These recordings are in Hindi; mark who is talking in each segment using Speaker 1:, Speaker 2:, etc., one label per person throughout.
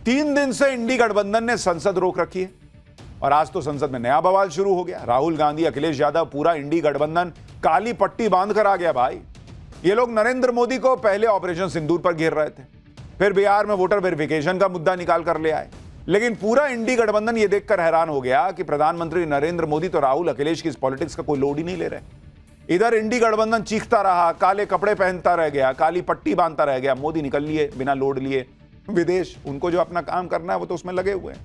Speaker 1: 3 दिन से इंडी गठबंधन ने संसद रोक रखी है और आज तो संसद में नया बवाल शुरू हो गया। राहुल गांधी, अखिलेश यादव, पूरा इंडी गठबंधन काली पट्टी बांध कर आ गया भाई। ये लोग नरेंद्र मोदी को पहले ऑपरेशन सिंदूर पर घेर रहे थे, फिर बिहार में वोटर वेरिफिकेशन का मुद्दा निकाल कर ले आए, लेकिन पूरा इंडी गठबंधन ये देखकर हैरान हो गया कि प्रधानमंत्री नरेंद्र मोदी तो राहुल अखिलेश की इस पॉलिटिक्स का कोई लोड ही नहीं ले रहे। इधर इंडी गठबंधन चीखता रहा, काले कपड़े पहनता रह गया, काली पट्टी बांधता रह गया, मोदी निकल लिए बिना लोड लिए विदेश। उनको जो अपना काम करना है वो तो उसमें लगे हुए हैं।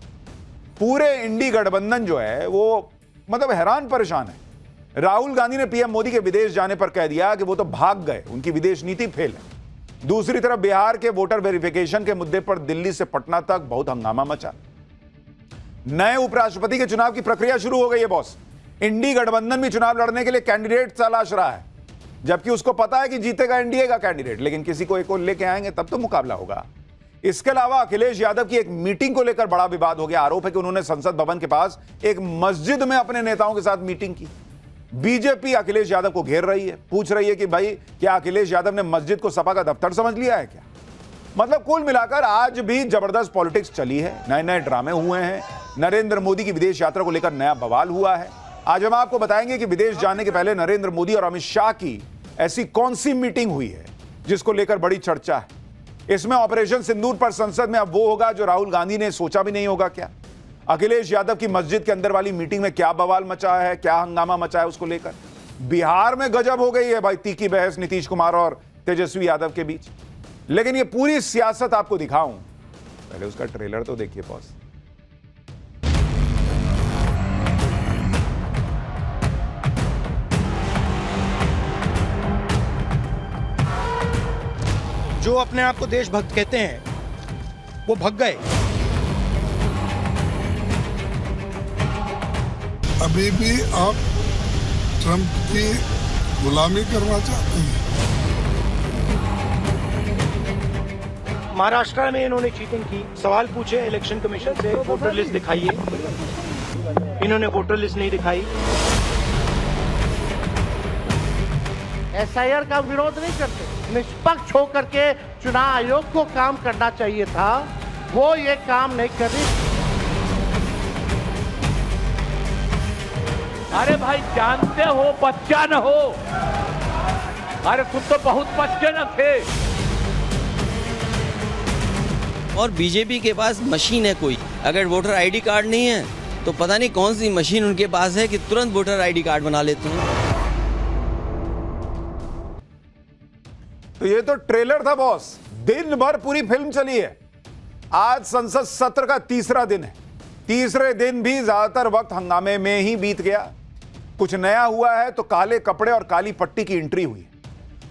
Speaker 1: पूरे इंडी गठबंधन जो है वो मतलब हैरान परेशान है। राहुल गांधी ने पीएम मोदी के विदेश जाने पर कह दिया कि वो तो भाग गए, उनकी विदेश नीति फेल है। दूसरी तरफ बिहार के वोटर वेरिफिकेशन के मुद्दे पर दिल्ली से पटना तक बहुत हंगामा मचा। नए उपराष्ट्रपति के चुनाव की प्रक्रिया शुरू हो गई है बॉस। इंडी गठबंधन भी चुनाव लड़ने के लिए कैंडिडेट तलाश रहा है, जबकि उसको पता है कि जीतेगा एनडीए का कैंडिडेट, लेकिन किसी को एक और लेके आएंगे तब तो मुकाबला होगा। इसके अलावा अखिलेश यादव की एक मीटिंग को लेकर बड़ा विवाद हो गया। आरोप है कि उन्होंने संसद भवन के पास एक मस्जिद में अपने नेताओं के साथ मीटिंग की। बीजेपी अखिलेश यादव को घेर रही है, पूछ रही है कि भाई क्या अखिलेश यादव ने मस्जिद को सपा का दफ्तर समझ लिया है क्या। मतलब कुल मिलाकर आज भी जबरदस्त पॉलिटिक्स चली है, नए नए ड्रामे हुए हैं। नरेंद्र मोदी की विदेश यात्रा को लेकर नया बवाल हुआ है। आज हम आपको बताएंगे कि विदेश जाने के पहले नरेंद्र मोदी और अमित शाह की ऐसी कौन सी मीटिंग हुई है जिसको लेकर बड़ी चर्चा है। इसमें ऑपरेशन सिंदूर पर संसद में अब वो होगा जो राहुल गांधी ने सोचा भी नहीं होगा क्या। अखिलेश यादव की मस्जिद के अंदर वाली मीटिंग में क्या बवाल मचा है, क्या हंगामा मचा है उसको लेकर। बिहार में गजब हो गई है भाई, तीखी बहस नीतीश कुमार और तेजस्वी यादव के बीच। लेकिन ये पूरी सियासत आपको दिखाऊं, पहले उसका ट्रेलर तो देखिए बॉस।
Speaker 2: जो अपने आप को देशभक्त कहते हैं वो भग गए।
Speaker 3: अभी भी आप ट्रंप की गुलामी करना चाहते हैं।
Speaker 2: महाराष्ट्र में इन्होंने चीटिंग की, सवाल पूछे इलेक्शन कमीशन से, वोटर लिस्ट दिखाइए, इन्होंने वोटर लिस्ट नहीं दिखाई।
Speaker 4: एसआईआर का विरोध नहीं करते, निष्पक्ष होकर के चुनाव आयोग को काम करना चाहिए था, वो ये काम नहीं कर रही।
Speaker 5: अरे भाई जानते हो बच्चा न हो, अरे तुम तो बहुत बच्चे न थे।
Speaker 6: और बीजेपी के पास मशीन है कोई, अगर वोटर आईडी कार्ड नहीं है तो पता नहीं कौन सी मशीन उनके पास है कि तुरंत वोटर आईडी कार्ड बना लेते हैं।
Speaker 1: तो ये तो ट्रेलर था बॉस, दिन भर पूरी फिल्म चली है। आज संसद सत्र का तीसरा दिन है। तीसरे दिन भी ज्यादातर वक्त हंगामे में ही बीत गया। कुछ नया हुआ है तो काले कपड़े और काली पट्टी की एंट्री हुई।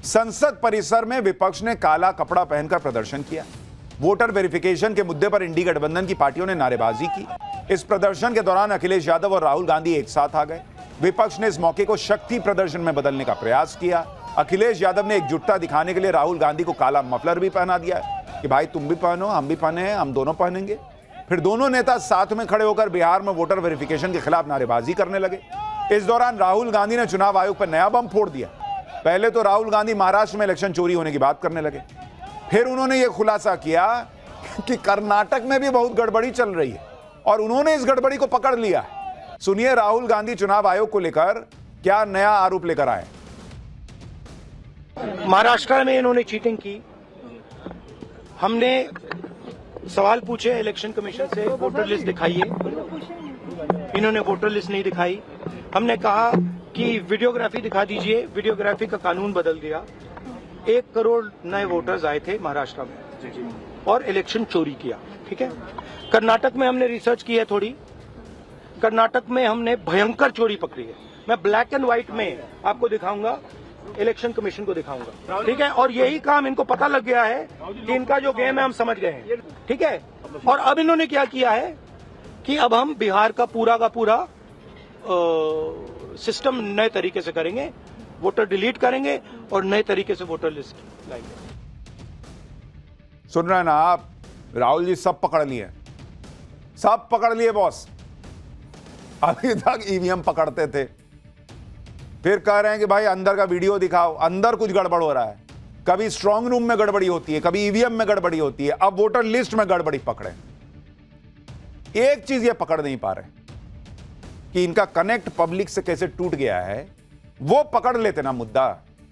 Speaker 1: संसद परिसर में विपक्ष ने काला कपड़ा पहनकर प्रदर्शन किया। वोटर वेरिफिकेशन के मुद्दे पर इंडी गठबंधन की पार्टियों ने नारेबाजी की। इस प्रदर्शन के दौरान अखिलेश यादव और राहुल गांधी एक साथ आ गए। विपक्ष ने इस मौके को शक्ति प्रदर्शन में बदलने का प्रयास किया। अखिलेश यादव ने एकजुटता दिखाने के लिए राहुल गांधी को काला मफलर भी पहना दिया कि भाई तुम भी पहनो, हम भी पहने हैं, हम दोनों पहनेंगे। फिर दोनों नेता साथ में खड़े होकर बिहार में वोटर वेरिफिकेशन के खिलाफ नारेबाजी करने लगे। इस दौरान राहुल गांधी ने चुनाव आयोग पर नया बम फोड़ दिया। पहले तो राहुल गांधी महाराष्ट्र में इलेक्शन चोरी होने की बात करने लगे, फिर उन्होंने यह खुलासा किया कि कर्नाटक में भी बहुत गड़बड़ी चल रही है और उन्होंने इस गड़बड़ी को पकड़ लिया। सुनिए राहुल गांधी चुनाव आयोग को लेकर क्या नया आरोप लेकर आए।
Speaker 2: महाराष्ट्र में इन्होंने चीटिंग की, हमने सवाल पूछे इलेक्शन कमीशन से, वोटर लिस्ट दिखाइए, इन्होंने वोटर लिस्ट नहीं दिखाई। हमने कहा कि वीडियोग्राफी दिखा दीजिए, वीडियोग्राफी का कानून बदल दिया। 1 करोड़ नए वोटर्स आए थे महाराष्ट्र में और इलेक्शन चोरी किया। ठीक है, कर्नाटक में हमने रिसर्च की है थोड़ी, कर्नाटक में हमने भयंकर चोरी पकड़ी है। मैं ब्लैक एंड व्हाइट में आपको दिखाऊंगा, इलेक्शन कमीशन को दिखाऊंगा। ठीक है, और यही काम इनको पता लग गया है कि इनका जो गेम है हम समझ गए हैं। ठीक है, और अब इन्होंने क्या किया है कि अब हम बिहार का पूरा सिस्टम नए तरीके से करेंगे, वोटर डिलीट करेंगे और नए तरीके से वोटर लिस्ट लाएंगे।
Speaker 1: सुन रहे हैं ना आप, राहुल जी सब पकड़ लिए, सब पकड़ लिए बॉस। अभी तक ईवीएम पकड़ते थे, फिर कह रहे हैं कि भाई अंदर का वीडियो दिखाओ, अंदर कुछ गड़बड़ हो रहा है। कभी स्ट्रांग रूम में गड़बड़ी होती है, कभी ईवीएम में गड़बड़ी होती है, अब वोटर लिस्ट में गड़बड़ी पकड़े। एक चीज ये पकड़ नहीं पा रहे कि इनका कनेक्ट पब्लिक से कैसे टूट गया है। वो पकड़ लेते ना मुद्दा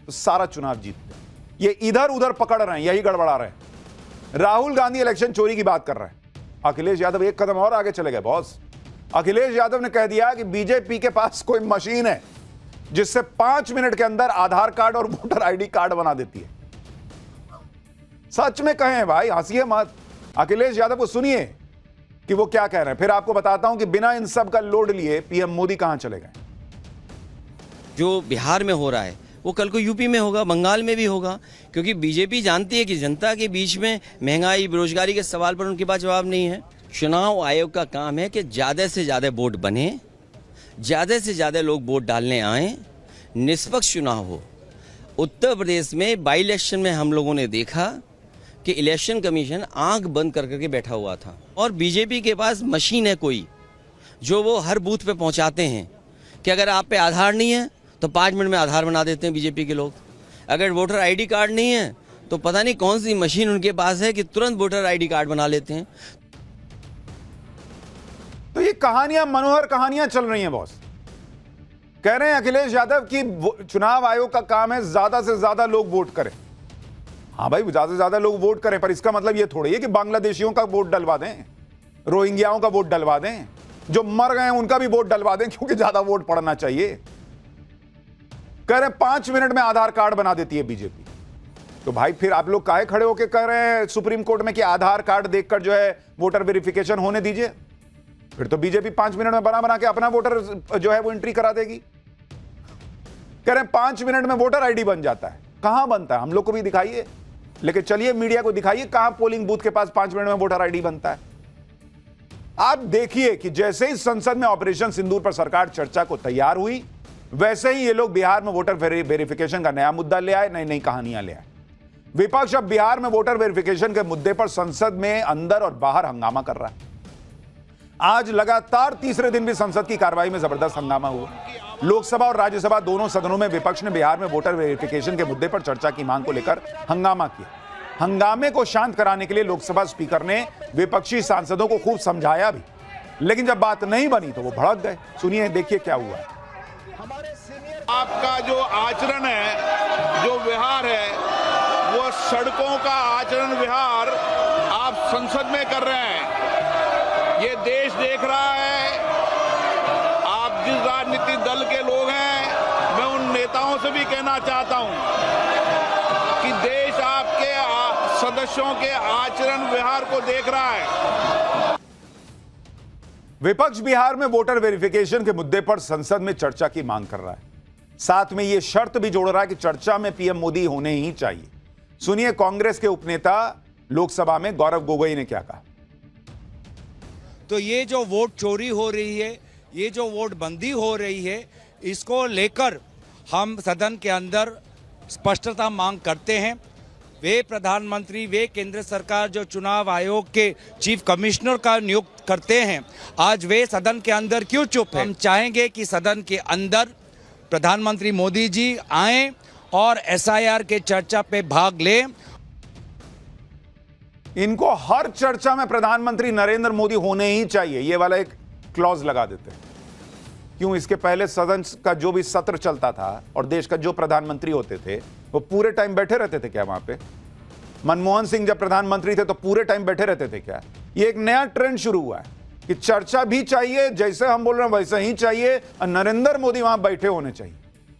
Speaker 1: तो सारा चुनाव जीतते। ये इधर उधर पकड़ रहे हैं, यही गड़बड़ा रहे हैं। राहुल गांधी इलेक्शन चोरी की बात कर रहे हैं, अखिलेश यादव एक कदम और आगे चले गए बॉस। अखिलेश यादव ने कह दिया कि बीजेपी के पास कोई मशीन है जिससे 5 मिनट के अंदर आधार कार्ड और वोटर आईडी कार्ड बना देती है। सच में कहें भाई, हंसिए मत। अखिलेश यादव को सुनिए कि वो क्या कह रहे हैं, फिर आपको बताता हूं कि बिना इन सब का लोड लिए पीएम मोदी कहां चले गए।
Speaker 6: जो बिहार में हो रहा है वो कल को यूपी में होगा, बंगाल में भी होगा, क्योंकि बीजेपी जानती है कि जनता के बीच में महंगाई बेरोजगारी के सवाल पर उनके पास जवाब नहीं है। चुनाव आयोग का काम है कि ज़्यादा से ज़्यादा वोट बने, ज़्यादा से ज़्यादा लोग वोट डालने आएँ, निष्पक्ष चुनाव हो। उत्तर प्रदेश में बाई इलेक्शन में हम लोगों ने देखा कि इलेक्शन कमीशन आंख बंद कर करके बैठा हुआ था, और बीजेपी के पास मशीन है कोई जो वो हर बूथ पे पहुंचाते हैं कि अगर आप पे आधार नहीं है तो 5 मिनट में आधार बना देते हैं बीजेपी के लोग। अगर वोटर आईडी कार्ड नहीं है तो पता नहीं कौन सी मशीन उनके पास है कि तुरंत वोटर आईडी कार्ड बना लेते हैं।
Speaker 1: तो ये कहानियां, मनोहर कहानियां चल रही हैं बॉस। कह रहे हैं अखिलेश यादव कि चुनाव आयोग का काम है ज्यादा से ज्यादा लोग वोट करें। हाँ भाई, ज्यादा से ज्यादा लोग वोट करें, पर इसका मतलब ये थोड़ी है कि बांग्लादेशियों का वोट डलवा दें, रोहिंग्याओं का वोट डलवा दें, जो मर गए हैं उनका भी वोट डलवा दें क्योंकि ज्यादा वोट पड़ना चाहिए। कह रहे हैं 5 मिनट में आधार कार्ड बना देती है बीजेपी। तो भाई फिर आप लोग काहे खड़े होकर कह रहे हैं सुप्रीम कोर्ट में कि आधार कार्ड देखकर जो है वोटर वेरिफिकेशन होने दीजिए? फिर तो बीजेपी 5 मिनट में बना के अपना वोटर जो है वो एंट्री करा देगी। कह रहे हैं 5 मिनट में वोटर आईडी बन जाता है। कहां बनता है? हम लोग को भी दिखाइए, लेकिन चलिए मीडिया को दिखाइए कहां पोलिंग बूथ के पास 5 मिनट में वोटर आईडी बनता है। आप देखिए कि जैसे ही संसद में ऑपरेशन सिंदूर पर सरकार चर्चा को तैयार हुई, वैसे ही ये लोग बिहार में वोटर वेरिफिकेशन का नया मुद्दा ले आए, नई नई कहानियां ले आए। विपक्ष अब बिहार में वोटर वेरिफिकेशन के मुद्दे पर संसद में अंदर और बाहर हंगामा कर रहा है। आज लगातार तीसरे दिन भी संसद की कार्रवाई में जबरदस्त हंगामा हुआ। लोकसभा और राज्यसभा दोनों सदनों में विपक्ष ने बिहार में वोटर वेरिफिकेशन के मुद्दे पर चर्चा की मांग को लेकर हंगामा किया। हंगामे को शांत कराने के लिए लोकसभा स्पीकर ने विपक्षी सांसदों को खूब समझाया भी, लेकिन जब बात नहीं बनी तो वो भड़क गए। सुनिए, देखिए क्या हुआ।
Speaker 7: आपका जो आचरण है, जो व्यवहार है, वो सड़कों का आचरण व्यवहार आप संसद में कर रहे हैं। ये देश देख रहा है। आप जिस राजनीतिक दल के लोग हैं, मैं उन नेताओं से भी कहना चाहता हूं कि देश आपके सदस्यों के आचरण व्यवहार को देख रहा है।
Speaker 1: विपक्ष बिहार में वोटर वेरिफिकेशन के मुद्दे पर संसद में चर्चा की मांग कर रहा है। साथ में यह शर्त भी जोड़ रहा है कि चर्चा में पीएम मोदी होने ही चाहिए। सुनिए कांग्रेस के उपनेता लोकसभा में गौरव गोगोई ने क्या कहा।
Speaker 8: तो ये जो वोट चोरी हो रही है, ये जो वोट बंदी हो रही है, इसको लेकर हम सदन के अंदर स्पष्टता मांग करते हैं। वे प्रधानमंत्री, वे केंद्र सरकार जो चुनाव आयोग के चीफ कमिश्नर का नियुक्त करते हैं, आज वे सदन के अंदर क्यों चुप हैं? हम चाहेंगे कि सदन के अंदर प्रधानमंत्री मोदी जी आएं और एसआईआर के चर्चा पे भाग लें।
Speaker 1: इनको हर चर्चा में प्रधानमंत्री नरेंद्र मोदी होने ही चाहिए, ये वाला एक क्लॉज लगा देते हैं। क्यों? इसके पहले सदन का जो भी सत्र चलता था और देश का जो प्रधानमंत्री होते थे वो पूरे टाइम बैठे रहते थे क्या वहां पे? मनमोहन सिंह जब प्रधानमंत्री थे तो पूरे टाइम बैठे रहते थे क्या? ये एक नया ट्रेंड शुरू हुआ है कि चर्चा भी चाहिए, जैसे हम बोल रहे हैं वैसे ही चाहिए, और नरेंद्र मोदी वहां बैठे होने चाहिए।